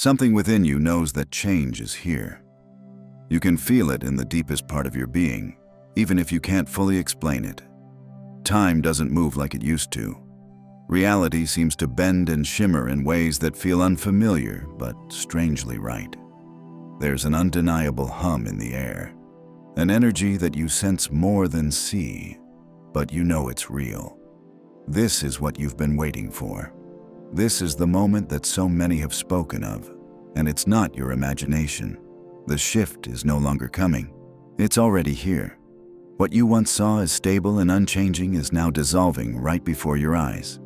Something within you knows that change is here. You can feel it in the deepest part of your being, even if you can't fully explain it. Time doesn't move like it used to. Reality seems to bend and shimmer in ways that feel unfamiliar but strangely right. There's an undeniable hum in the air, an energy that you sense more than see, but you know it's real. This is what you've been waiting for. This is the moment that so many have spoken of, and it's not your imagination. The shift is no longer coming. It's already here. What you once saw as stable and unchanging is now dissolving right before your eyes.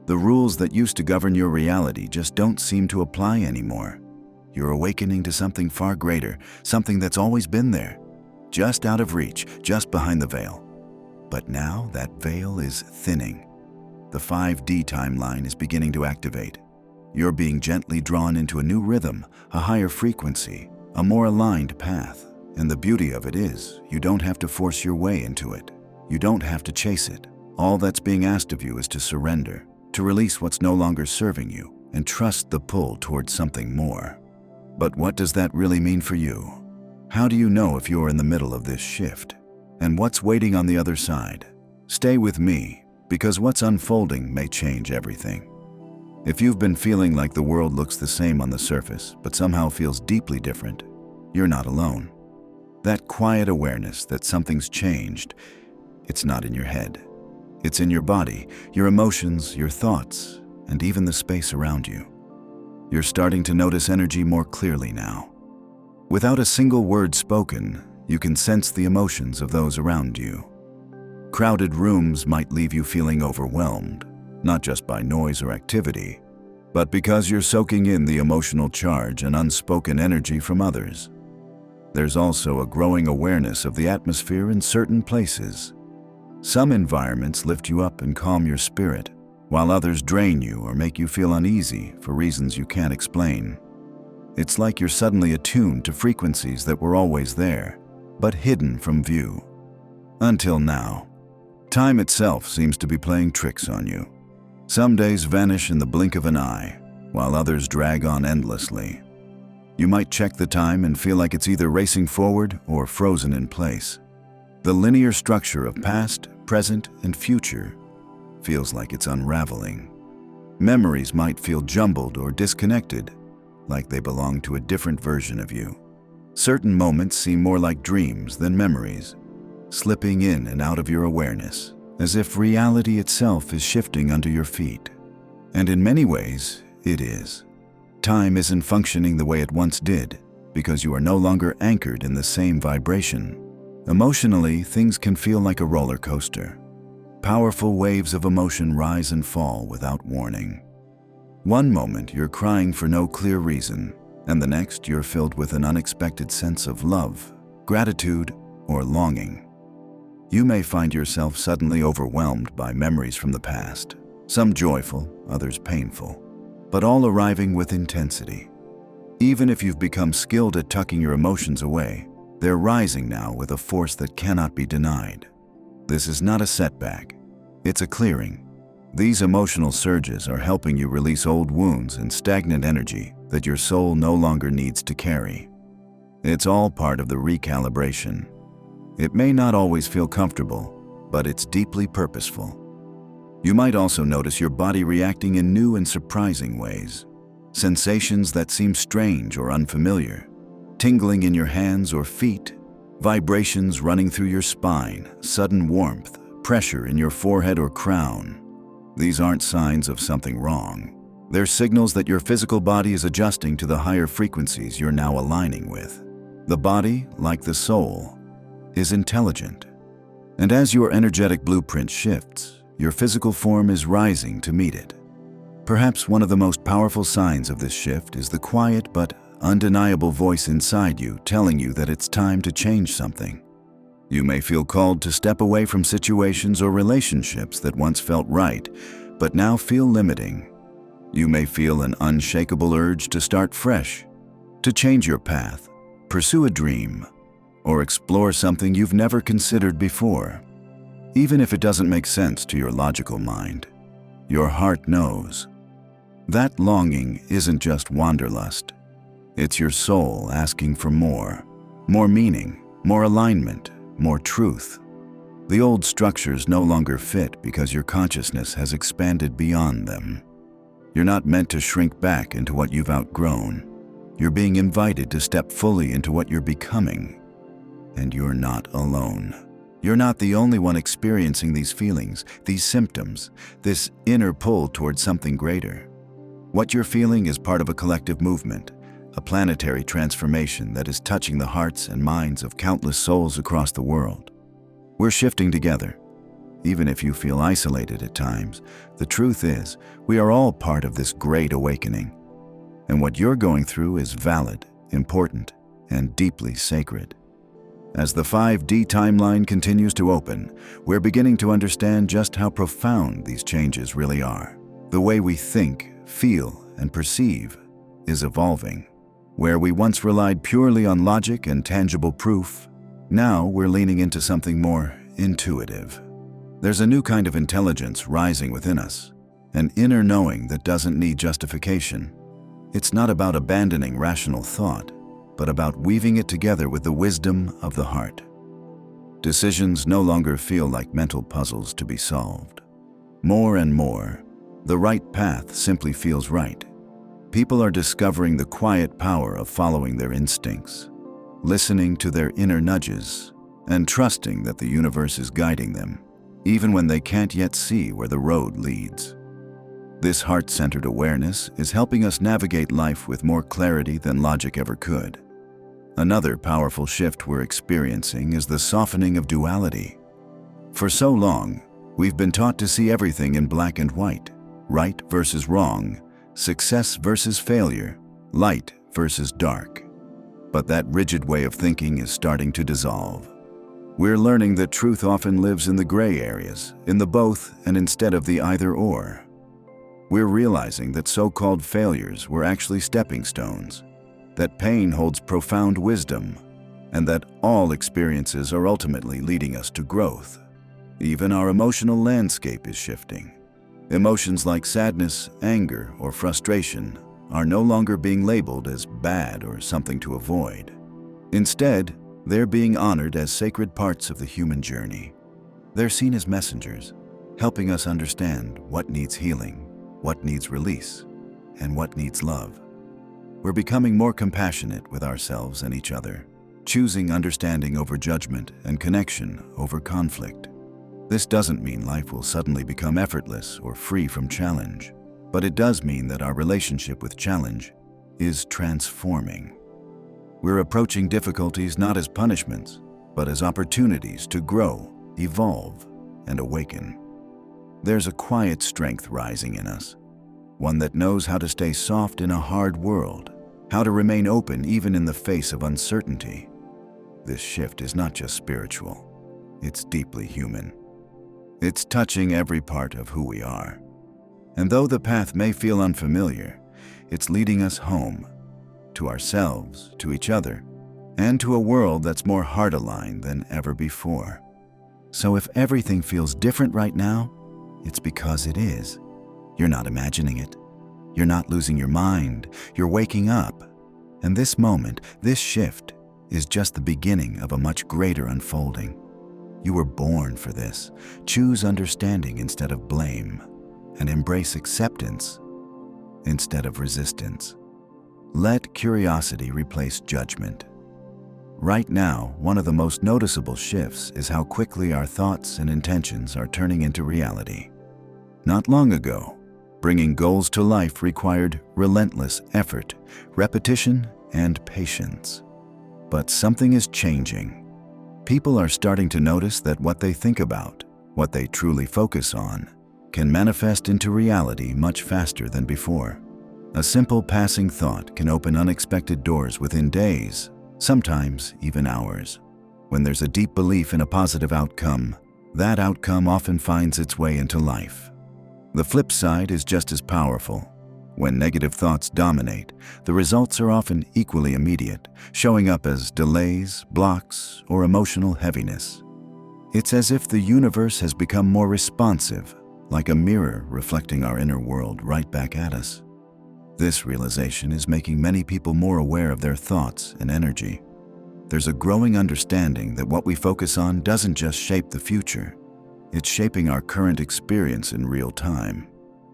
The rules that used to govern your reality just don't seem to apply anymore. You're awakening to something far greater, something that's always been there, just out of reach, just behind the veil. But now that veil is thinning. The 5D timeline is beginning to activate. You're being gently drawn into a new rhythm, a higher frequency, a more aligned path. And the beauty of it is, you don't have to force your way into it. You don't have to chase it. All that's being asked of you is to surrender, to release what's no longer serving you, and trust the pull towards something more. But what does that really mean for you? How do you know if you're in the middle of this shift? And what's waiting on the other side? Stay with me, because what's unfolding may change everything. If you've been feeling like the world looks the same on the surface, but somehow feels deeply different, you're not alone. That quiet awareness that something's changed, it's not in your head. It's in your body, your emotions, your thoughts, and even the space around you. You're starting to notice energy more clearly now. Without a single word spoken, you can sense the emotions of those around you. Crowded rooms might leave you feeling overwhelmed, not just by noise or activity, but because you're soaking in the emotional charge and unspoken energy from others. There's also a growing awareness of the atmosphere in certain places. Some environments lift you up and calm your spirit, while others drain you or make you feel uneasy for reasons you can't explain. It's like you're suddenly attuned to frequencies that were always there, but hidden from view. Until now, time itself seems to be playing tricks on you. Some days vanish in the blink of an eye, while others drag on endlessly. You might check the time and feel like it's either racing forward or frozen in place. The linear structure of past, present, and future feels like it's unraveling. Memories might feel jumbled or disconnected, like they belong to a different version of you. Certain moments seem more like dreams than memories, slipping in and out of your awareness, as if reality itself is shifting under your feet. And in many ways, it is. Time isn't functioning the way it once did, because you are no longer anchored in the same vibration. Emotionally, things can feel like a roller coaster. Powerful waves of emotion rise and fall without warning. One moment you're crying for no clear reason, and the next you're filled with an unexpected sense of love, gratitude, or longing. You may find yourself suddenly overwhelmed by memories from the past, some joyful, others painful, but all arriving with intensity. Even if you've become skilled at tucking your emotions away, they're rising now with a force that cannot be denied. This is not a setback, it's a clearing. These emotional surges are helping you release old wounds and stagnant energy that your soul no longer needs to carry. It's all part of the recalibration. It may not always feel comfortable, but it's deeply purposeful. You might also notice your body reacting in new and surprising ways. Sensations that seem strange or unfamiliar, tingling in your hands or feet, vibrations running through your spine, sudden warmth, pressure in your forehead or crown. These aren't signs of something wrong. They're signals that your physical body is adjusting to the higher frequencies you're now aligning with. The body, like the soul, is intelligent. And as your energetic blueprint shifts, your physical form is rising to meet it. Perhaps one of the most powerful signs of this shift is the quiet but undeniable voice inside you telling you that it's time to change something. You may feel called to step away from situations or relationships that once felt right, but now feel limiting. You may feel an unshakable urge to start fresh, to change your path, pursue a dream, or explore something you've never considered before. Even if it doesn't make sense to your logical mind, your heart knows. That longing isn't just wanderlust, It's your soul asking for more meaning, more alignment, more truth. The old structures no longer fit because your consciousness has expanded beyond them. You're not meant to shrink back into what you've outgrown. You're being invited to step fully into what you're becoming. And you're not alone. You're not the only one experiencing these feelings, these symptoms, this inner pull towards something greater. What you're feeling is part of a collective movement, a planetary transformation that is touching the hearts and minds of countless souls across the world. We're shifting together. Even if you feel isolated at times, the truth is, we are all part of this great awakening. And what you're going through is valid, important, and deeply sacred. As the 5D timeline continues to open, we're beginning to understand just how profound these changes really are. The way we think, feel, and perceive is evolving. Where we once relied purely on logic and tangible proof, now we're leaning into something more intuitive. There's a new kind of intelligence rising within us, an inner knowing that doesn't need justification. It's not about abandoning rational thought, but about weaving it together with the wisdom of the heart. Decisions no longer feel like mental puzzles to be solved. More and more, the right path simply feels right. People are discovering the quiet power of following their instincts, listening to their inner nudges, and trusting that the universe is guiding them, even when they can't yet see where the road leads. This heart-centered awareness is helping us navigate life with more clarity than logic ever could. Another powerful shift we're experiencing is the softening of duality. For so long, we've been taught to see everything in black and white, right versus wrong, success versus failure, light versus dark. But that rigid way of thinking is starting to dissolve. We're learning that truth often lives in the gray areas, in the both and instead of the either-or. We're realizing that so-called failures were actually stepping stones, that pain holds profound wisdom, and that all experiences are ultimately leading us to growth. Even our emotional landscape is shifting. Emotions like sadness, anger, or frustration are no longer being labeled as bad or something to avoid. Instead, they're being honored as sacred parts of the human journey. They're seen as messengers, helping us understand what needs healing, what needs release, and what needs love. We're becoming more compassionate with ourselves and each other, choosing understanding over judgment and connection over conflict. This doesn't mean life will suddenly become effortless or free from challenge, but it does mean that our relationship with challenge is transforming. We're approaching difficulties not as punishments, but as opportunities to grow, evolve, and awaken. There's a quiet strength rising in us, one that knows how to stay soft in a hard world, how to remain open even in the face of uncertainty. This shift is not just spiritual, it's deeply human. It's touching every part of who we are. And though the path may feel unfamiliar, it's leading us home, to ourselves, to each other, and to a world that's more heart-aligned than ever before. So if everything feels different right now, it's because it is. You're not imagining it. You're not losing your mind. You're waking up. And this moment, this shift, is just the beginning of a much greater unfolding. You were born for this. Choose understanding instead of blame, and embrace acceptance instead of resistance. Let curiosity replace judgment. Right now, one of the most noticeable shifts is how quickly our thoughts and intentions are turning into reality. Not long ago, bringing goals to life required relentless effort, repetition, and patience. But something is changing. People are starting to notice that what they think about, what they truly focus on, can manifest into reality much faster than before. A simple passing thought can open unexpected doors within days, sometimes even hours. When there's a deep belief in a positive outcome, that outcome often finds its way into life. The flip side is just as powerful. When negative thoughts dominate, the results are often equally immediate, showing up as delays, blocks, or emotional heaviness. It's as if the universe has become more responsive, like a mirror reflecting our inner world right back at us. This realization is making many people more aware of their thoughts and energy. There's a growing understanding that what we focus on doesn't just shape the future, it's shaping our current experience in real time.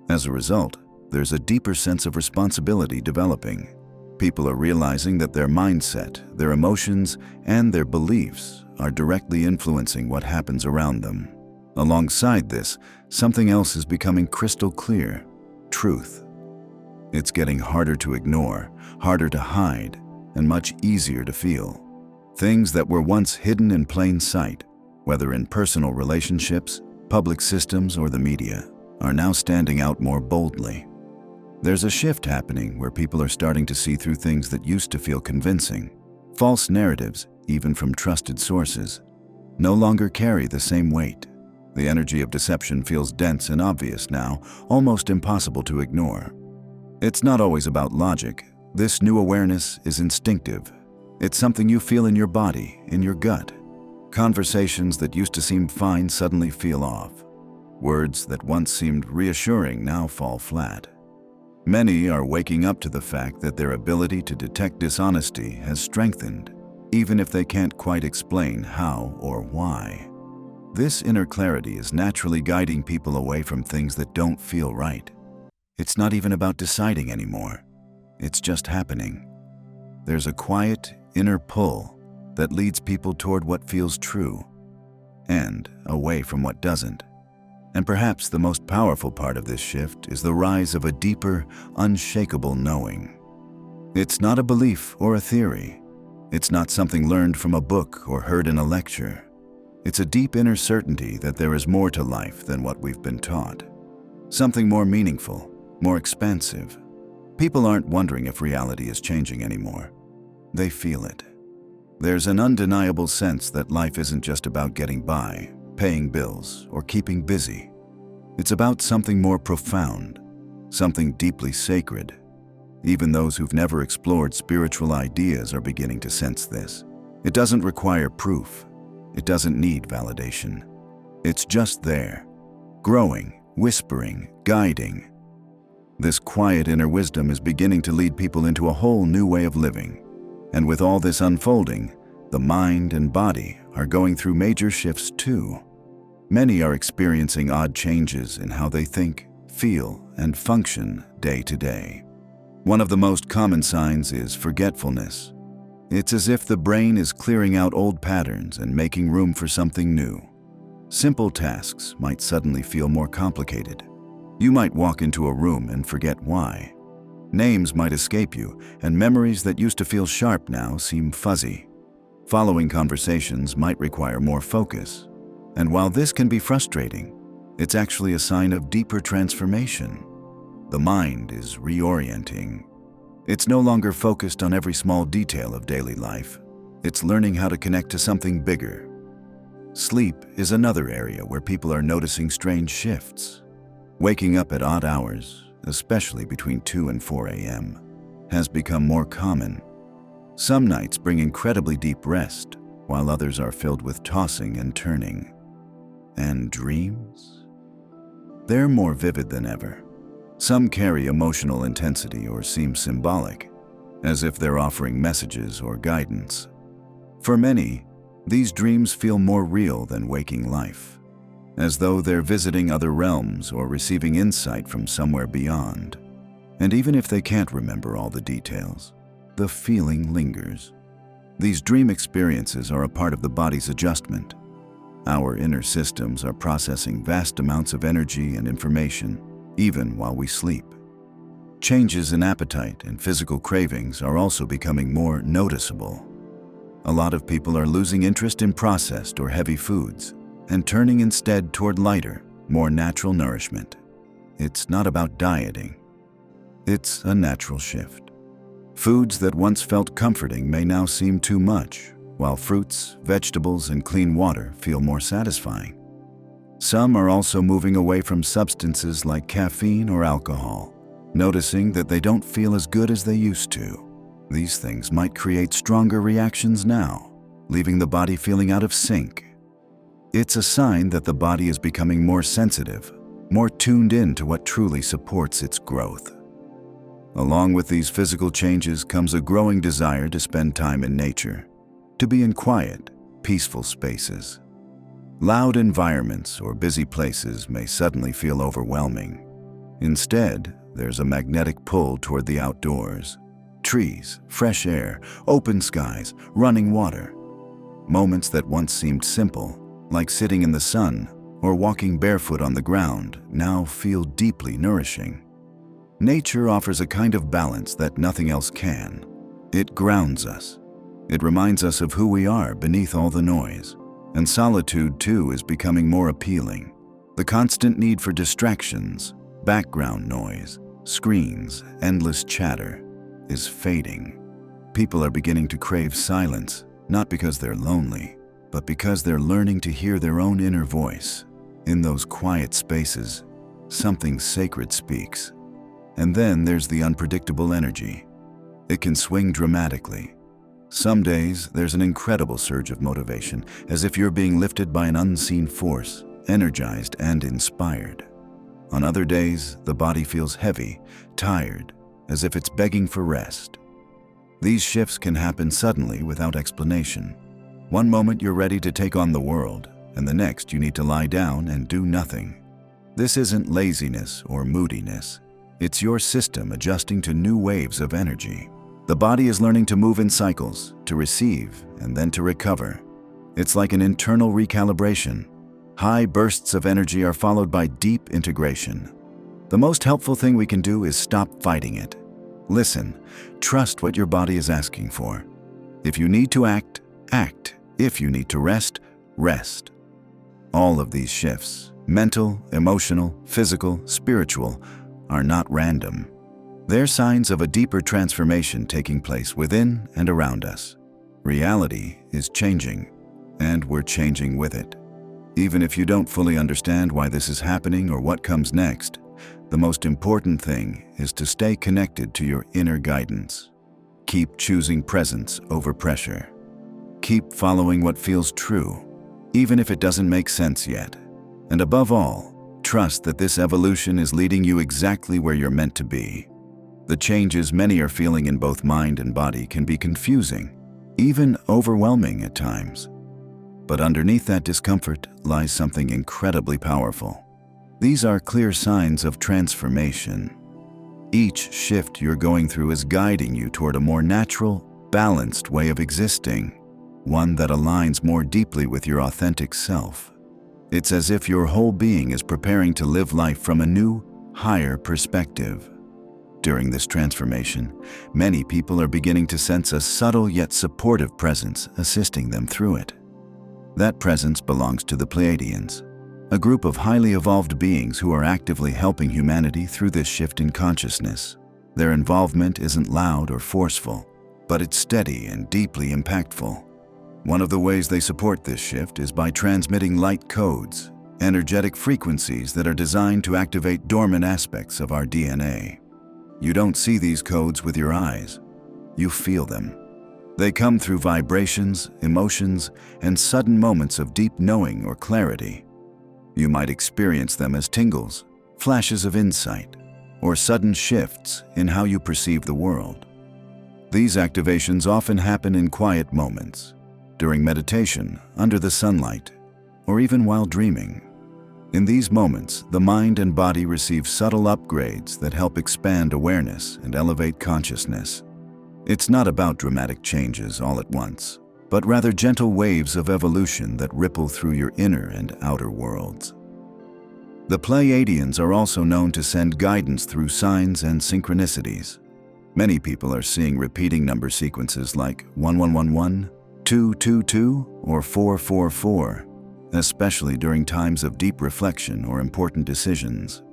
As a result, there's a deeper sense of responsibility developing. People are realizing that their mindset, their emotions, and their beliefs are directly influencing what happens around them. Alongside this, something else is becoming crystal clear: truth. It's getting harder to ignore, harder to hide, and much easier to feel. Things that were once hidden in plain sight, whether in personal relationships, public systems, or the media, are now standing out more boldly. There's a shift happening where people are starting to see through things that used to feel convincing. False narratives, even from trusted sources, no longer carry the same weight. The energy of deception feels dense and obvious now, almost impossible to ignore. It's not always about logic. This new awareness is instinctive. It's something you feel in your body, in your gut. Conversations that used to seem fine suddenly feel off. Words that once seemed reassuring now fall flat. Many are waking up to the fact that their ability to detect dishonesty has strengthened, even if they can't quite explain how or why. This inner clarity is naturally guiding people away from things that don't feel right. It's not even about deciding anymore. It's just happening. There's a quiet inner pull that leads people toward what feels true and away from what doesn't. And perhaps the most powerful part of this shift is the rise of a deeper, unshakable knowing. It's not a belief or a theory. It's not something learned from a book or heard in a lecture. It's a deep inner certainty that there is more to life than what we've been taught. Something more meaningful, more expansive. People aren't wondering if reality is changing anymore. They feel it. There's an undeniable sense that life isn't just about getting by, paying bills, or keeping busy. It's about something more profound, something deeply sacred. Even those who've never explored spiritual ideas are beginning to sense this. It doesn't require proof. It doesn't need validation. It's just there, growing, whispering, guiding. This quiet inner wisdom is beginning to lead people into a whole new way of living. And with all this unfolding, the mind and body are going through major shifts too. Many are experiencing odd changes in how they think, feel, and function day to day. One of the most common signs is forgetfulness. It's as if the brain is clearing out old patterns and making room for something new. Simple tasks might suddenly feel more complicated. You might walk into a room and forget why. Names might escape you, and memories that used to feel sharp now seem fuzzy. Following conversations might require more focus. And while this can be frustrating, it's actually a sign of deeper transformation. The mind is reorienting. It's no longer focused on every small detail of daily life. It's learning how to connect to something bigger. Sleep is another area where people are noticing strange shifts. Waking up at odd hours, especially between 2 and 4 a.m., has become more common. Some nights bring incredibly deep rest, while others are filled with tossing and turning. And dreams? They're more vivid than ever. Some carry emotional intensity or seem symbolic, as if they're offering messages or guidance. For many, these dreams feel more real than waking life, as though they're visiting other realms or receiving insight from somewhere beyond. And even if they can't remember all the details, the feeling lingers. These dream experiences are a part of the body's adjustment. Our inner systems are processing vast amounts of energy and information, even while we sleep. Changes in appetite and physical cravings are also becoming more noticeable. A lot of people are losing interest in processed or heavy foods and turning instead toward lighter, more natural nourishment. It's not about dieting. It's a natural shift. Foods that once felt comforting may now seem too much, while fruits, vegetables, and clean water feel more satisfying. Some are also moving away from substances like caffeine or alcohol, noticing that they don't feel as good as they used to. These things might create stronger reactions now, leaving the body feeling out of sync. It's a sign that the body is becoming more sensitive, more tuned in to what truly supports its growth. Along with these physical changes comes a growing desire to spend time in nature, to be in quiet, peaceful spaces. Loud environments or busy places may suddenly feel overwhelming. Instead, there's a magnetic pull toward the outdoors. Trees, fresh air, open skies, running water. Moments that once seemed simple, like sitting in the sun or walking barefoot on the ground, now feel deeply nourishing. Nature offers a kind of balance that nothing else can. It grounds us. It reminds us of who we are beneath all the noise. And solitude, too, is becoming more appealing. The constant need for distractions, background noise, screens, endless chatter, is fading. People are beginning to crave silence, not because they're lonely, but because they're learning to hear their own inner voice. In those quiet spaces, something sacred speaks. And then there's the unpredictable energy. It can swing dramatically. Some days, there's an incredible surge of motivation, as if you're being lifted by an unseen force, energized and inspired. On other days, the body feels heavy, tired, as if it's begging for rest. These shifts can happen suddenly without explanation. One moment you're ready to take on the world, and the next you need to lie down and do nothing. This isn't laziness or moodiness. It's your system adjusting to new waves of energy. The body is learning to move in cycles, to receive and then to recover. It's like an internal recalibration. High bursts of energy are followed by deep integration. The most helpful thing we can do is stop fighting it. Listen, trust what your body is asking for. If you need to act, act. If you need to rest, rest. All of these shifts, mental, emotional, physical, spiritual, are not random. They're signs of a deeper transformation taking place within and around us. Reality is changing, and we're changing with it. Even if you don't fully understand why this is happening or what comes next, the most important thing is to stay connected to your inner guidance. Keep choosing presence over pressure. Keep following what feels true, even if it doesn't make sense yet. And above all, trust that this evolution is leading you exactly where you're meant to be. The changes many are feeling in both mind and body can be confusing, even overwhelming at times. But underneath that discomfort lies something incredibly powerful. These are clear signs of transformation. Each shift you're going through is guiding you toward a more natural, balanced way of existing, one that aligns more deeply with your authentic self. It's as if your whole being is preparing to live life from a new, higher perspective. During this transformation, many people are beginning to sense a subtle yet supportive presence assisting them through it. That presence belongs to the Pleiadians, a group of highly evolved beings who are actively helping humanity through this shift in consciousness. Their involvement isn't loud or forceful, but it's steady and deeply impactful. One of the ways they support this shift is by transmitting light codes, energetic frequencies that are designed to activate dormant aspects of our DNA. You don't see these codes with your eyes. You feel them. They come through vibrations, emotions, and sudden moments of deep knowing or clarity. You might experience them as tingles, flashes of insight, or sudden shifts in how you perceive the world. These activations often happen in quiet moments, during meditation, under the sunlight, or even while dreaming. In these moments, the mind and body receive subtle upgrades that help expand awareness and elevate consciousness. It's not about dramatic changes all at once, but rather gentle waves of evolution that ripple through your inner and outer worlds. The Pleiadians are also known to send guidance through signs and synchronicities. Many people are seeing repeating number sequences like 1111, 222, or 444. Especially during times of deep reflection or important decisions.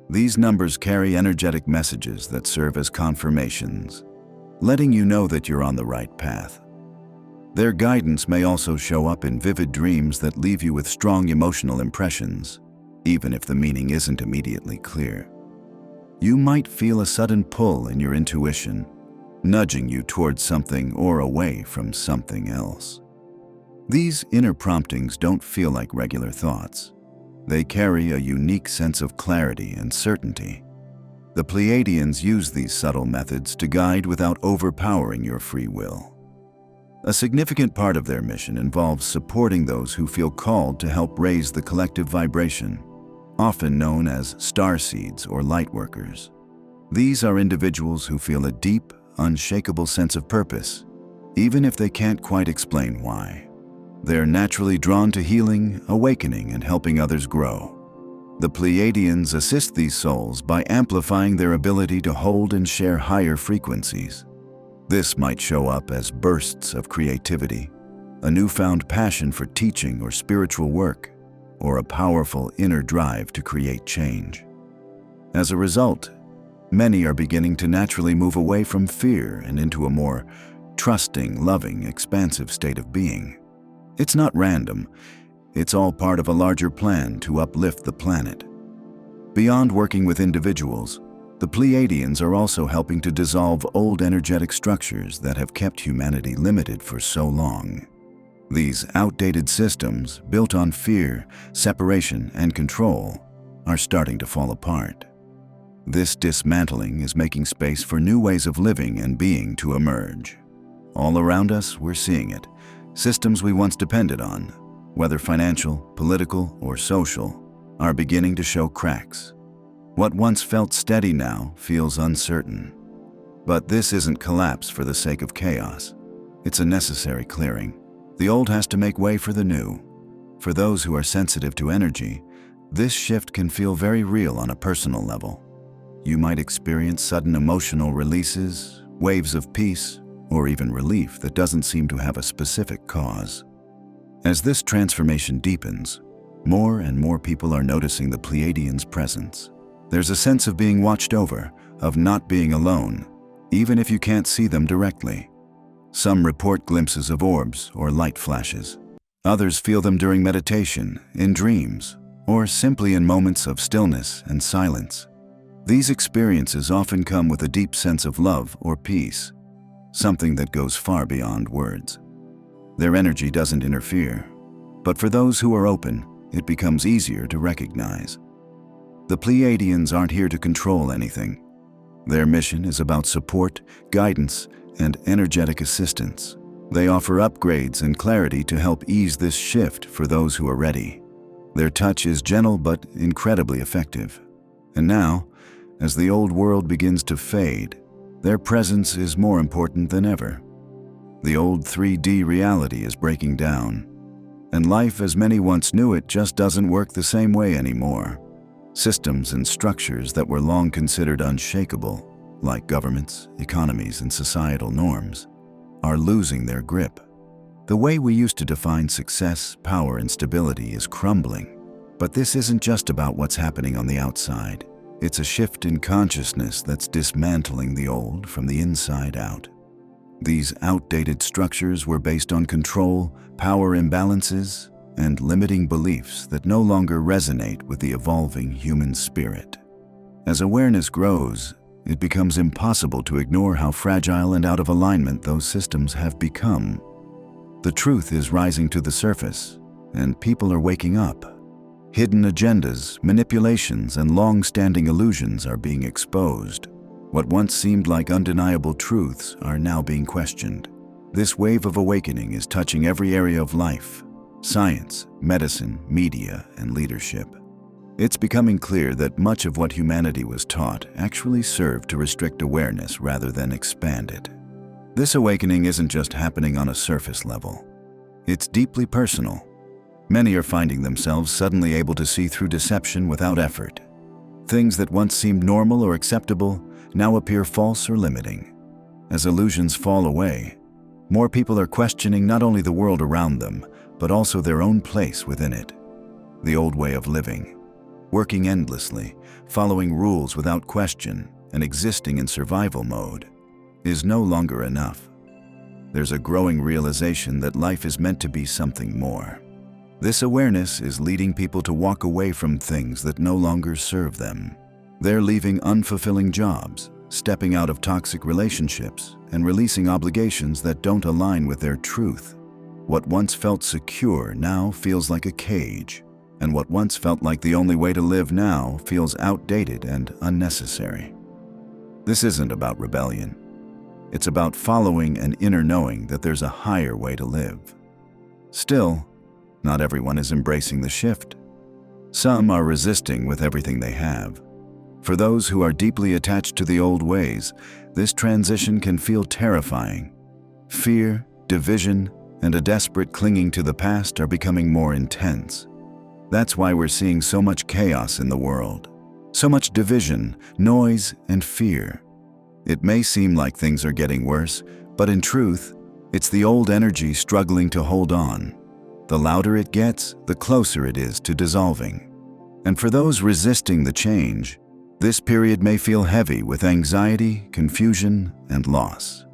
These numbers carry energetic messages that serve as confirmations, letting you know that you're on the right path. Their guidance may also show up in vivid dreams that leave you with strong emotional impressions, even if the meaning isn't immediately clear. You might feel a sudden pull in your intuition, nudging you towards something or away from something else. These inner promptings don't feel like regular thoughts. They carry a unique sense of clarity and certainty. The Pleiadians use these subtle methods to guide without overpowering your free will. A significant part of their mission involves supporting those who feel called to help raise the collective vibration, often known as Starseeds or Lightworkers. These are individuals who feel a deep, unshakable sense of purpose, even if they can't quite explain why. They're naturally drawn to healing, awakening, and helping others grow. The Pleiadians assist these souls by amplifying their ability to hold and share higher frequencies. This might show up as bursts of creativity, a newfound passion for teaching or spiritual work, or a powerful inner drive to create change. As a result, many are beginning to naturally move away from fear and into a more trusting, loving, expansive state of being. It's not random. It's all part of a larger plan to uplift the planet. Beyond working with individuals, the Pleiadians are also helping to dissolve old energetic structures that have kept humanity limited for so long. These outdated systems, built on fear, separation, and control, are starting to fall apart. This dismantling is making space for new ways of living and being to emerge. All around us, we're seeing it. Systems we once depended on, whether financial, political, or social, are beginning to show cracks. What once felt steady now feels uncertain. But this isn't collapse for the sake of chaos. It's a necessary clearing. The old has to make way for the new. For those who are sensitive to energy, this shift can feel very real on a personal level. You might experience sudden emotional releases, waves of peace, or even relief that doesn't seem to have a specific cause. As this transformation deepens, more and more people are noticing the Pleiadians' presence. There's a sense of being watched over, of not being alone, even if you can't see them directly. Some report glimpses of orbs or light flashes. Others feel them during meditation, in dreams, or simply in moments of stillness and silence. These experiences often come with a deep sense of love or peace, something that goes far beyond words. Their energy doesn't interfere, but for those who are open, it becomes easier to recognize. The Pleiadians aren't here to control anything. Their mission is about support, guidance, and energetic assistance. They offer upgrades and clarity to help ease this shift for those who are ready. Their touch is gentle but incredibly effective. And now, as the old world begins to fade, their presence is more important than ever. The old 3D reality is breaking down, and life as many once knew it just doesn't work the same way anymore. Systems and structures that were long considered unshakable, like governments, economies, and societal norms, are losing their grip. The way we used to define success, power, and stability is crumbling. But this isn't just about what's happening on the outside. It's a shift in consciousness that's dismantling the old from the inside out. These outdated structures were based on control, power imbalances, and limiting beliefs that no longer resonate with the evolving human spirit. As awareness grows, it becomes impossible to ignore how fragile and out of alignment those systems have become. The truth is rising to the surface, and people are waking up. Hidden agendas, manipulations, and long-standing illusions are being exposed. What once seemed like undeniable truths are now being questioned. This wave of awakening is touching every area of life: science, medicine, media, and leadership. It's becoming clear that much of what humanity was taught actually served to restrict awareness rather than expand it. This awakening isn't just happening on a surface level. It's deeply personal. Many are finding themselves suddenly able to see through deception without effort. Things that once seemed normal or acceptable now appear false or limiting. As illusions fall away, more people are questioning not only the world around them, but also their own place within it. The old way of living, working endlessly, following rules without question, and existing in survival mode, is no longer enough. There's a growing realization that life is meant to be something more. This awareness is leading people to walk away from things that no longer serve them. They're leaving unfulfilling jobs, stepping out of toxic relationships, and releasing obligations that don't align with their truth. What once felt secure now feels like a cage, and what once felt like the only way to live now feels outdated and unnecessary. This isn't about rebellion. It's about following an inner knowing that there's a higher way to live. Still, not everyone is embracing the shift. Some are resisting with everything they have. For those who are deeply attached to the old ways, this transition can feel terrifying. Fear, division, and a desperate clinging to the past are becoming more intense. That's why we're seeing so much chaos in the world. So much division, noise, and fear. It may seem like things are getting worse, but in truth, it's the old energy struggling to hold on. The louder it gets, the closer it is to dissolving. And for those resisting the change, this period may feel heavy with anxiety, confusion, and loss.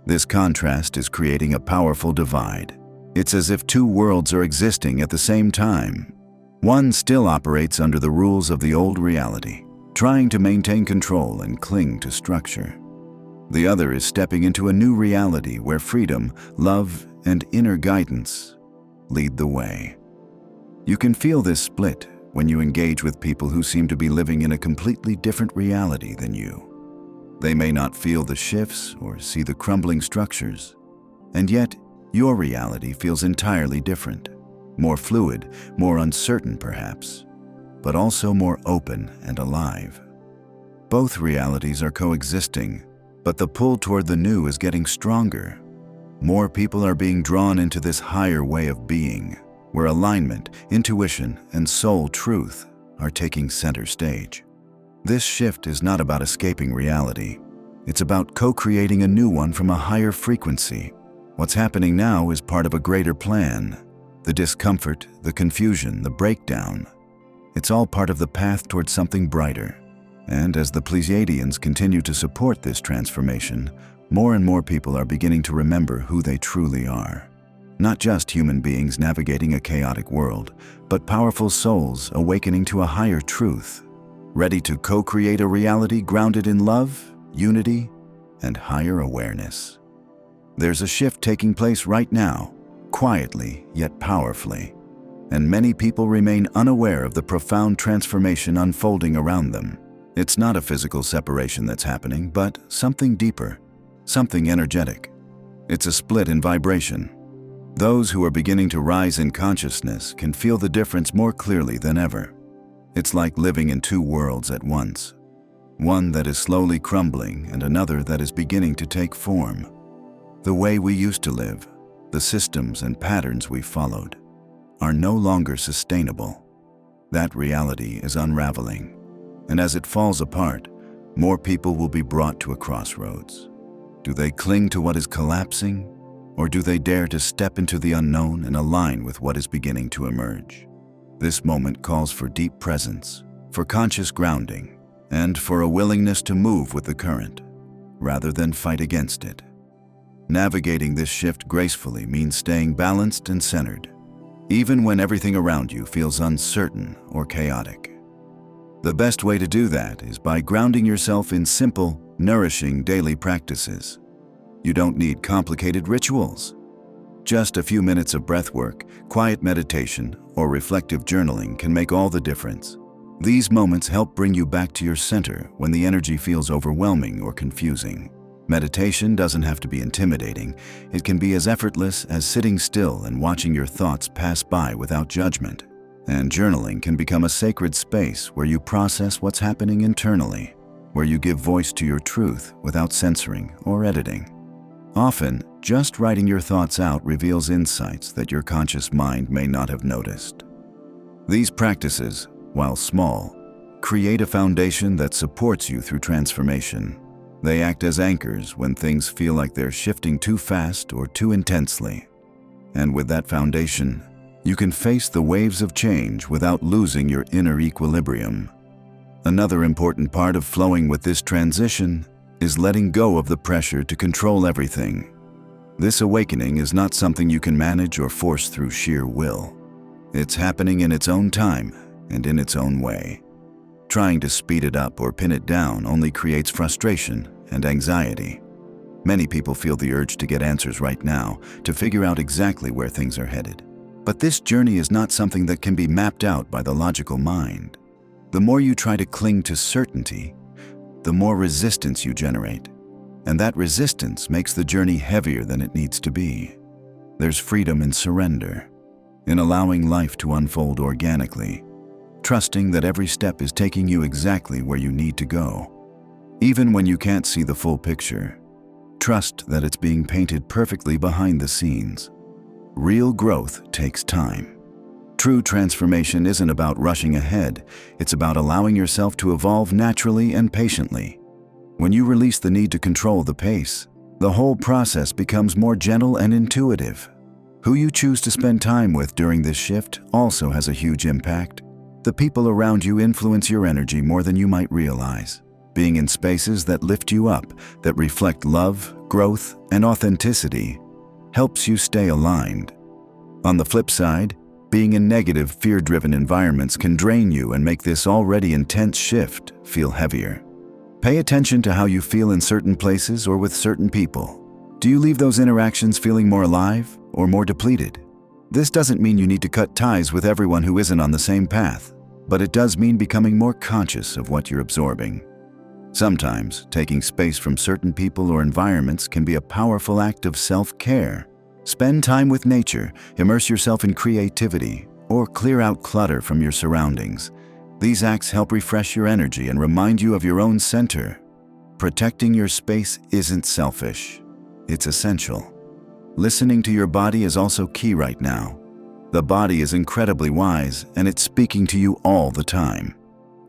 This contrast is creating a powerful divide. It's as if two worlds are existing at the same time. One still operates under the rules of the old reality, trying to maintain control and cling to structure. The other is stepping into a new reality where freedom, love, and inner guidance lead the way. You can feel this split when you engage with people who seem to be living in a completely different reality than you. They may not feel the shifts or see the crumbling structures, and yet your reality feels entirely different, more fluid, more uncertain perhaps, but also more open and alive. Both realities are coexisting, but the pull toward the new is getting stronger. More people are being drawn into this higher way of being, where alignment, intuition, and soul truth are taking center stage. This shift is not about escaping reality. It's about co-creating a new one from a higher frequency. What's happening now is part of a greater plan. The discomfort, the confusion, the breakdown. It's all part of the path towards something brighter. And as the Pleiadians continue to support this transformation, more and more people are beginning to remember who they truly are. Not just human beings navigating a chaotic world, but powerful souls awakening to a higher truth, ready to co-create a reality grounded in love, unity, and higher awareness. There's a shift taking place right now, quietly yet powerfully, and many people remain unaware of the profound transformation unfolding around them. It's not a physical separation that's happening, but something deeper, something energetic. It's a split in vibration. Those who are beginning to rise in consciousness can feel the difference more clearly than ever. It's like living in two worlds at once. One that is slowly crumbling and another that is beginning to take form. The way we used to live, the systems and patterns we followed, are no longer sustainable. That reality is unraveling, and as it falls apart, more people will be brought to a crossroads. Do they cling to what is collapsing, or do they dare to step into the unknown and align with what is beginning to emerge? This moment calls for deep presence, for conscious grounding, and for a willingness to move with the current, rather than fight against it. Navigating this shift gracefully means staying balanced and centered, even when everything around you feels uncertain or chaotic. The best way to do that is by grounding yourself in simple, nourishing daily practices. You don't need complicated rituals. Just a few minutes of breath work, quiet meditation, or reflective journaling can make all the difference. These moments help bring you back to your center when the energy feels overwhelming or confusing. Meditation doesn't have to be intimidating. It can be as effortless as sitting still and watching your thoughts pass by without judgment. And journaling can become a sacred space where you process what's happening internally, where you give voice to your truth without censoring or editing. Often, just writing your thoughts out reveals insights that your conscious mind may not have noticed. These practices, while small, create a foundation that supports you through transformation. They act as anchors when things feel like they're shifting too fast or too intensely. And with that foundation, you can face the waves of change without losing your inner equilibrium. Another important part of flowing with this transition is letting go of the pressure to control everything. This awakening is not something you can manage or force through sheer will. It's happening in its own time and in its own way. Trying to speed it up or pin it down only creates frustration and anxiety. Many people feel the urge to get answers right now, to figure out exactly where things are headed. But this journey is not something that can be mapped out by the logical mind. The more you try to cling to certainty, the more resistance you generate. And that resistance makes the journey heavier than it needs to be. There's freedom in surrender, in allowing life to unfold organically, trusting that every step is taking you exactly where you need to go. Even when you can't see the full picture, trust that it's being painted perfectly behind the scenes. Real growth takes time. True transformation isn't about rushing ahead, it's about allowing yourself to evolve naturally and patiently. When you release the need to control the pace, the whole process becomes more gentle and intuitive. Who you choose to spend time with during this shift also has a huge impact. The people around you influence your energy more than you might realize. Being in spaces that lift you up, that reflect love, growth, and authenticity, helps you stay aligned. On the flip side, being in negative, fear-driven environments can drain you and make this already intense shift feel heavier. Pay attention to how you feel in certain places or with certain people. Do you leave those interactions feeling more alive or more depleted? This doesn't mean you need to cut ties with everyone who isn't on the same path, but it does mean becoming more conscious of what you're absorbing. Sometimes, taking space from certain people or environments can be a powerful act of self-care. Spend time with nature, immerse yourself in creativity, or clear out clutter from your surroundings. These acts help refresh your energy and remind you of your own center. Protecting your space isn't selfish, it's essential. Listening to your body is also key right now. The body is incredibly wise, and it's speaking to you all the time.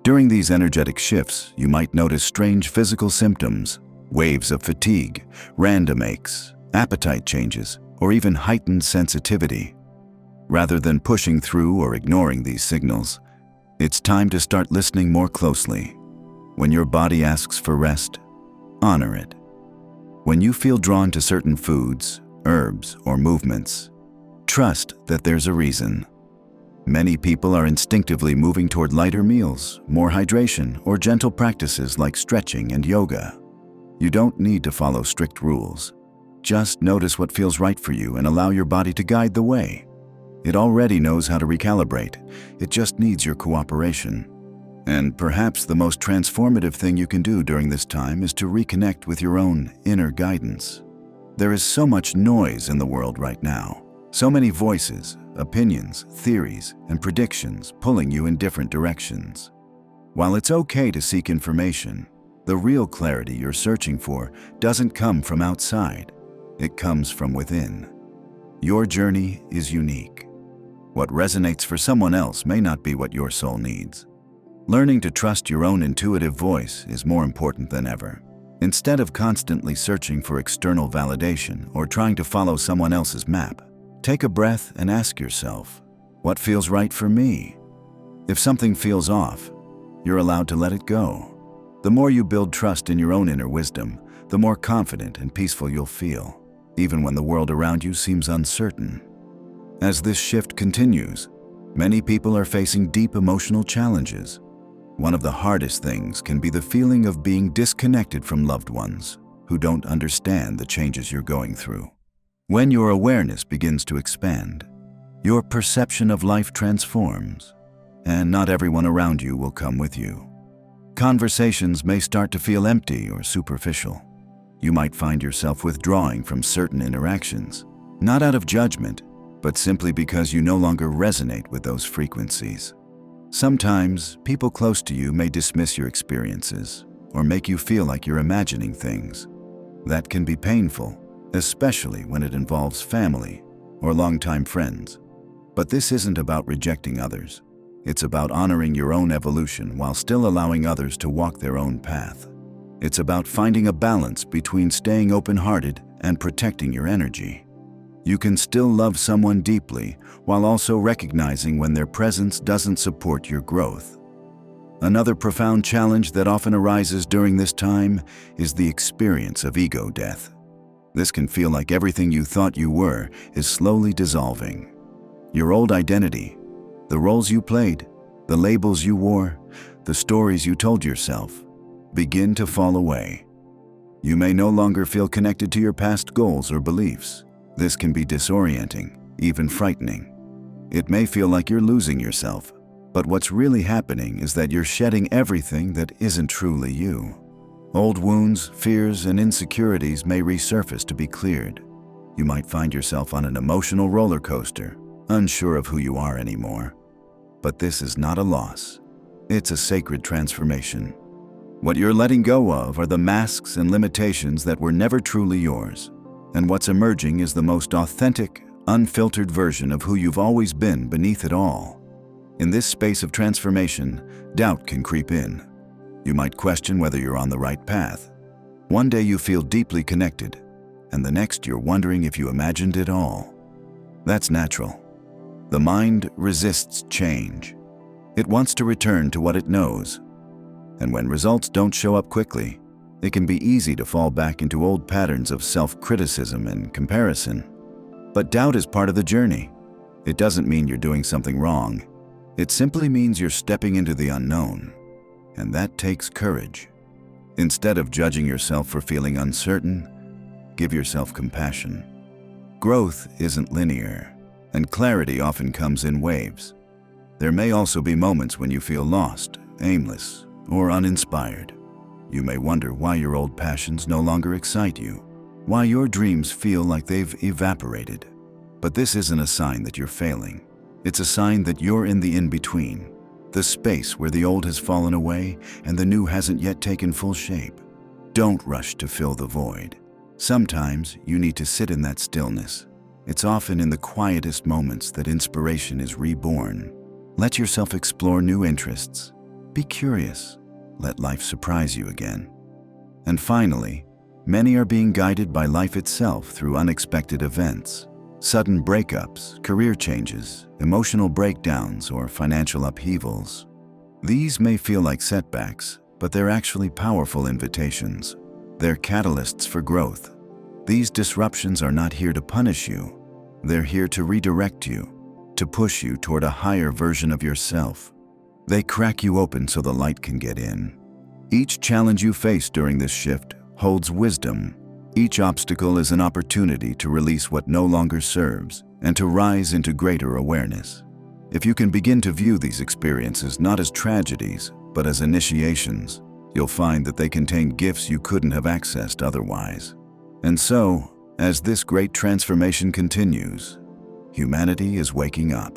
During these energetic shifts, you might notice strange physical symptoms, waves of fatigue, random aches, appetite changes, or even heightened sensitivity. Rather than pushing through or ignoring these signals, it's time to start listening more closely. When your body asks for rest, honor it. When you feel drawn to certain foods, herbs, or movements, trust that there's a reason. Many people are instinctively moving toward lighter meals, more hydration, or gentle practices like stretching and yoga. You don't need to follow strict rules. Just notice what feels right for you and allow your body to guide the way. It already knows how to recalibrate. It just needs your cooperation. And perhaps the most transformative thing you can do during this time is to reconnect with your own inner guidance. There is so much noise in the world right now. So many voices, opinions, theories, and predictions pulling you in different directions. While it's okay to seek information, the real clarity you're searching for doesn't come from outside. It comes from within. Your journey is unique. What resonates for someone else may not be what your soul needs. Learning to trust your own intuitive voice is more important than ever. Instead of constantly searching for external validation or trying to follow someone else's map, take a breath and ask yourself, what feels right for me? If something feels off, you're allowed to let it go. The more you build trust in your own inner wisdom, the more confident and peaceful you'll feel, even when the world around you seems uncertain. As this shift continues, many people are facing deep emotional challenges. One of the hardest things can be the feeling of being disconnected from loved ones who don't understand the changes you're going through. When your awareness begins to expand, your perception of life transforms, and not everyone around you will come with you. Conversations may start to feel empty or superficial. You might find yourself withdrawing from certain interactions, not out of judgment, but simply because you no longer resonate with those frequencies. Sometimes, people close to you may dismiss your experiences or make you feel like you're imagining things. That can be painful, especially when it involves family or longtime friends. But this isn't about rejecting others. It's about honoring your own evolution while still allowing others to walk their own path. It's about finding a balance between staying open-hearted and protecting your energy. You can still love someone deeply while also recognizing when their presence doesn't support your growth. Another profound challenge that often arises during this time is the experience of ego death. This can feel like everything you thought you were is slowly dissolving. Your old identity, the roles you played, the labels you wore, the stories you told yourself, begin to fall away. You may no longer feel connected to your past goals or beliefs. This can be disorienting, even frightening. It may feel like you're losing yourself, but what's really happening is that you're shedding everything that isn't truly you. Old wounds, fears, and insecurities may resurface to be cleared. You might find yourself on an emotional roller coaster, unsure of who you are anymore. But this is not a loss. It's a sacred transformation. What you're letting go of are the masks and limitations that were never truly yours. And what's emerging is the most authentic, unfiltered version of who you've always been beneath it all. In this space of transformation, doubt can creep in. You might question whether you're on the right path. One day you feel deeply connected, and the next you're wondering if you imagined it all. That's natural. The mind resists change. It wants to return to what it knows. And when results don't show up quickly, it can be easy to fall back into old patterns of self-criticism and comparison. But doubt is part of the journey. It doesn't mean you're doing something wrong. It simply means you're stepping into the unknown. And that takes courage. Instead of judging yourself for feeling uncertain, give yourself compassion. Growth isn't linear, and clarity often comes in waves. There may also be moments when you feel lost, aimless, or uninspired. You may wonder why your old passions no longer excite you, why your dreams feel like they've evaporated. But this isn't a sign that you're failing. It's a sign that you're in the in-between, the space where the old has fallen away and the new hasn't yet taken full shape. Don't rush to fill the void. Sometimes you need to sit in that stillness. It's often in the quietest moments that inspiration is reborn. Let yourself explore new interests. Be curious. Let life surprise you again. And finally, many are being guided by life itself through unexpected events. Sudden breakups, career changes, emotional breakdowns, or financial upheavals. These may feel like setbacks, but they're actually powerful invitations. They're catalysts for growth. These disruptions are not here to punish you. They're here to redirect you, to push you toward a higher version of yourself. They crack you open so the light can get in. Each challenge you face during this shift holds wisdom. Each obstacle is an opportunity to release what no longer serves and to rise into greater awareness. If you can begin to view these experiences not as tragedies, but as initiations, you'll find that they contain gifts you couldn't have accessed otherwise. And so, as this great transformation continues, humanity is waking up.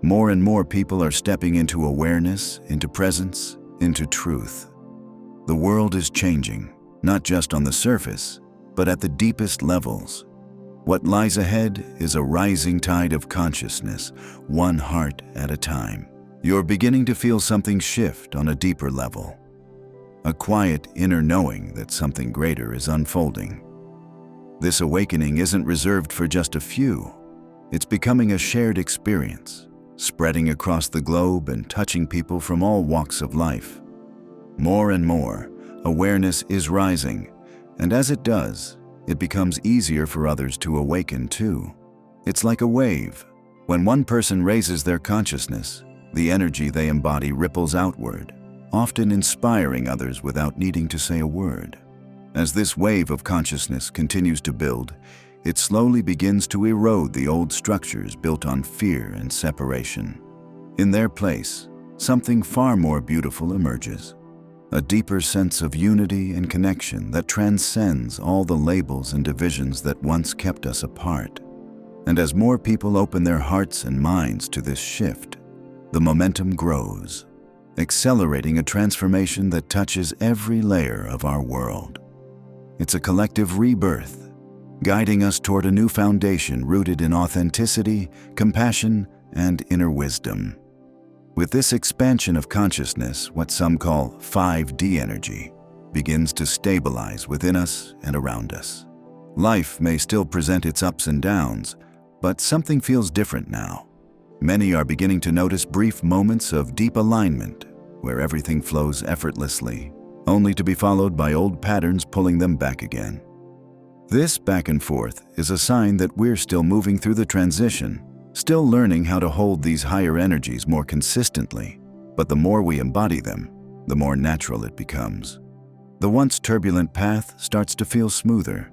More and more people are stepping into awareness, into presence, into truth. The world is changing, not just on the surface, but at the deepest levels. What lies ahead is a rising tide of consciousness, one heart at a time. You're beginning to feel something shift on a deeper level. A quiet inner knowing that something greater is unfolding. This awakening isn't reserved for just a few. It's becoming a shared experience, spreading across the globe and touching people from all walks of life. More and more, awareness is rising, and as it does, it becomes easier for others to awaken too. It's like a wave. When one person raises their consciousness, the energy they embody ripples outward, often inspiring others without needing to say a word. As this wave of consciousness continues to build, it slowly begins to erode the old structures built on fear and separation. In their place, something far more beautiful emerges. A deeper sense of unity and connection that transcends all the labels and divisions that once kept us apart. And as more people open their hearts and minds to this shift, the momentum grows, accelerating a transformation that touches every layer of our world. It's a collective rebirth, guiding us toward a new foundation rooted in authenticity, compassion, and inner wisdom. With this expansion of consciousness, what some call 5D energy begins to stabilize within us and around us. Life may still present its ups and downs, but something feels different now. Many are beginning to notice brief moments of deep alignment, where everything flows effortlessly, only to be followed by old patterns pulling them back again. This back and forth is a sign that we're still moving through the transition, still learning how to hold these higher energies more consistently, but the more we embody them, the more natural it becomes. The once turbulent path starts to feel smoother.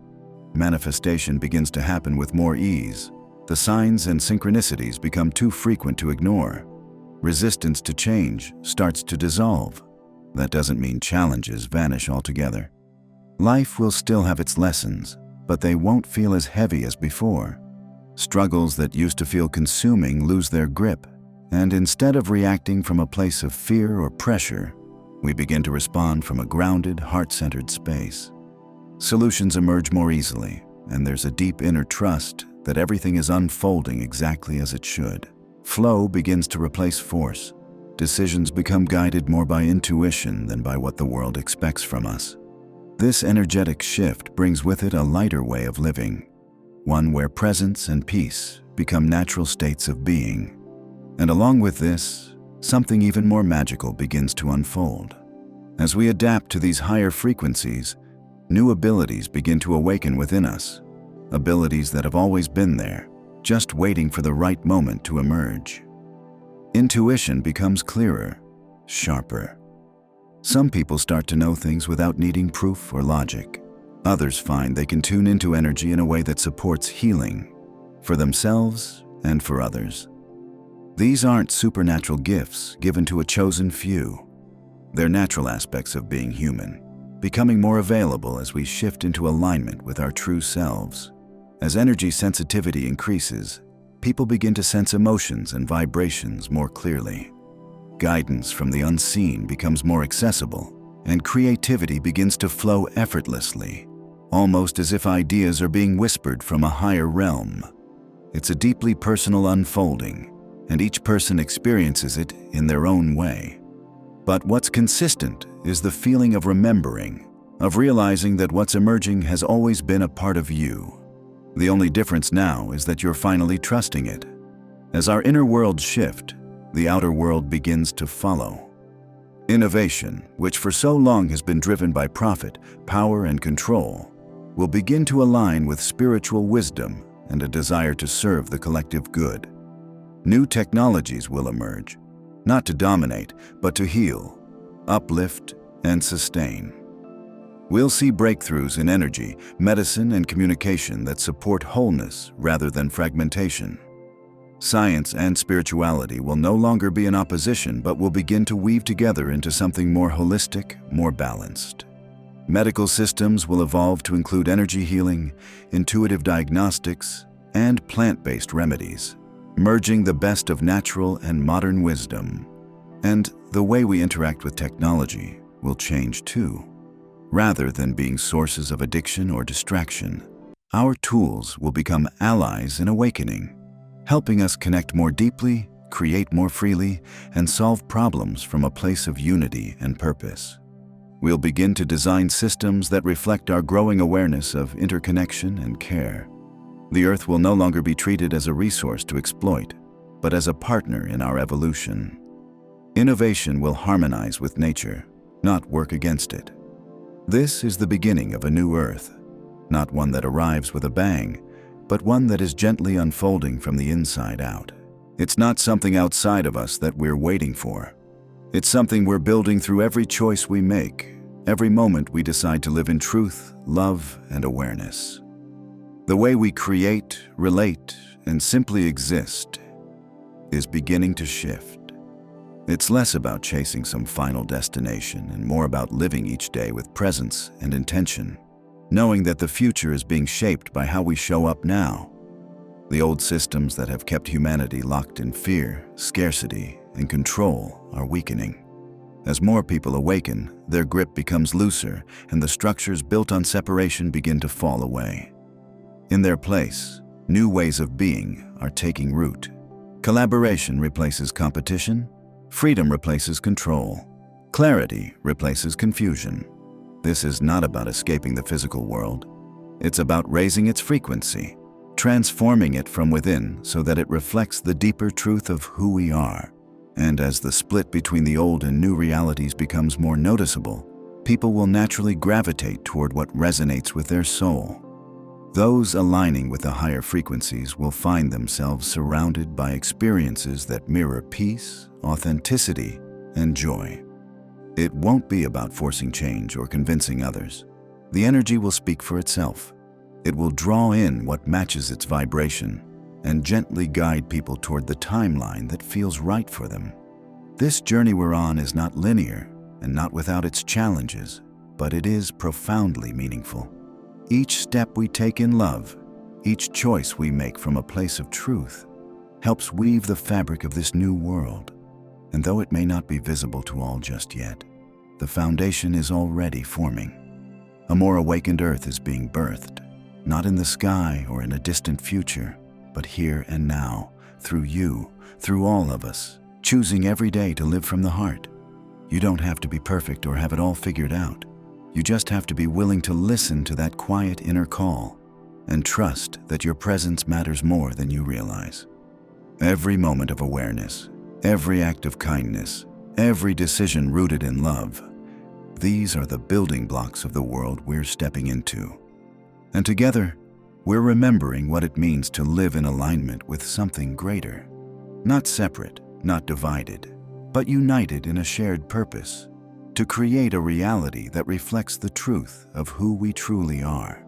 Manifestation begins to happen with more ease. The signs and synchronicities become too frequent to ignore. Resistance to change starts to dissolve. That doesn't mean challenges vanish altogether. Life will still have its lessons, but they won't feel as heavy as before. Struggles that used to feel consuming lose their grip, and instead of reacting from a place of fear or pressure, we begin to respond from a grounded, heart-centered space. Solutions emerge more easily, and there's a deep inner trust that everything is unfolding exactly as it should. Flow begins to replace force. Decisions become guided more by intuition than by what the world expects from us. This energetic shift brings with it a lighter way of living, one where presence and peace become natural states of being. And along with this, something even more magical begins to unfold. As we adapt to these higher frequencies, new abilities begin to awaken within us, abilities that have always been there, just waiting for the right moment to emerge. Intuition becomes clearer, sharper. Some people start to know things without needing proof or logic. Others find they can tune into energy in a way that supports healing, for themselves and for others. These aren't supernatural gifts given to a chosen few. They're natural aspects of being human, becoming more available as we shift into alignment with our true selves. As energy sensitivity increases, people begin to sense emotions and vibrations more clearly. Guidance from the unseen becomes more accessible, and creativity begins to flow effortlessly, almost as if ideas are being whispered from a higher realm. It's a deeply personal unfolding, and each person experiences it in their own way. But what's consistent is the feeling of remembering, of realizing that what's emerging has always been a part of you. The only difference now is that you're finally trusting it. As our inner worlds shift, the outer world begins to follow. Innovation, which for so long has been driven by profit, power, and control, will begin to align with spiritual wisdom and a desire to serve the collective good. New technologies will emerge, not to dominate, but to heal, uplift, and sustain. We'll see breakthroughs in energy, medicine, and communication that support wholeness rather than fragmentation. Science and spirituality will no longer be in opposition, but will begin to weave together into something more holistic, more balanced. Medical systems will evolve to include energy healing, intuitive diagnostics, and plant-based remedies, merging the best of natural and modern wisdom. And the way we interact with technology will change too. Rather than being sources of addiction or distraction, our tools will become allies in awakening, helping us connect more deeply, create more freely, and solve problems from a place of unity and purpose. We'll begin to design systems that reflect our growing awareness of interconnection and care. The Earth will no longer be treated as a resource to exploit, but as a partner in our evolution. Innovation will harmonize with nature, not work against it. This is the beginning of a new Earth, not one that arrives with a bang, but one that is gently unfolding from the inside out. It's not something outside of us that we're waiting for. It's something we're building through every choice we make, every moment we decide to live in truth, love, and awareness. The way we create, relate, and simply exist is beginning to shift. It's less about chasing some final destination and more about living each day with presence and intention, knowing that the future is being shaped by how we show up now. The old systems that have kept humanity locked in fear, scarcity, and control are weakening. As more people awaken, their grip becomes looser, and the structures built on separation begin to fall away. In their place, new ways of being are taking root. Collaboration replaces competition, freedom replaces control, clarity replaces confusion. This is not about escaping the physical world. It's about raising its frequency, transforming it from within so that it reflects the deeper truth of who we are. And as the split between the old and new realities becomes more noticeable, people will naturally gravitate toward what resonates with their soul. Those aligning with the higher frequencies will find themselves surrounded by experiences that mirror peace, authenticity, and joy. It won't be about forcing change or convincing others. The energy will speak for itself. It will draw in what matches its vibration and gently guide people toward the timeline that feels right for them. This journey we're on is not linear, and not without its challenges, but it is profoundly meaningful. Each step we take in love, each choice we make from a place of truth, helps weave the fabric of this new world. And though it may not be visible to all just yet, the foundation is already forming. A more awakened Earth is being birthed, not in the sky or in a distant future, but here and now, through you, through all of us, choosing every day to live from the heart. You don't have to be perfect or have it all figured out. You just have to be willing to listen to that quiet inner call and trust that your presence matters more than you realize. Every moment of awareness, every act of kindness, every decision rooted in love, these are the building blocks of the world we're stepping into. And together, we're remembering what it means to live in alignment with something greater. Not separate, not divided, but united in a shared purpose, to create a reality that reflects the truth of who we truly are.